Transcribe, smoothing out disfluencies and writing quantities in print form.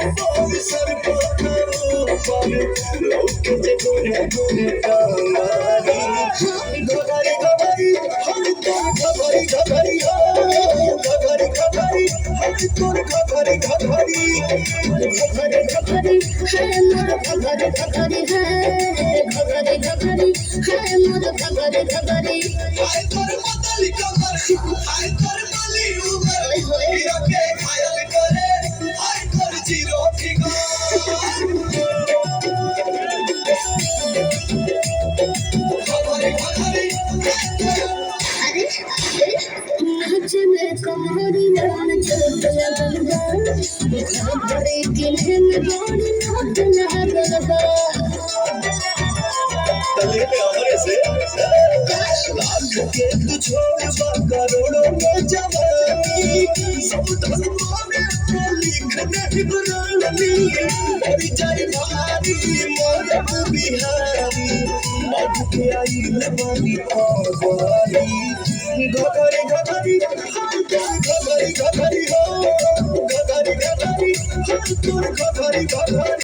सर पर लोग जे गोरे गोरे कांगारी घघरी घघरी हम तोर घघरी घघरी हो घघरी घघरी हम तोर घघरी घघरी घघरी घघरी है मोर घघरी घघरी है घघरी घघरी है मोर घघरी घघरी हाय तोर मतली कमर हाय तोर मली उमर हीरो के घायल करे हाय तोर जीरो फिगर घघरी घघरी अरे नाच में कमरी नाच लगलबा घघरी किन्हे में बड़ी नाच लगलबा तले पे हमरे से लाख के तू छोड़बा करोड़ों में जवानी सब धर्मों में लिख नहीं बुरानी मेरी जाई भारी मोर बिहारी अब के आई लबानी पावारी घघरी घघरी हम तोर घघरी घघरी हो घघरी घघरी हम तोर घघरी घघरी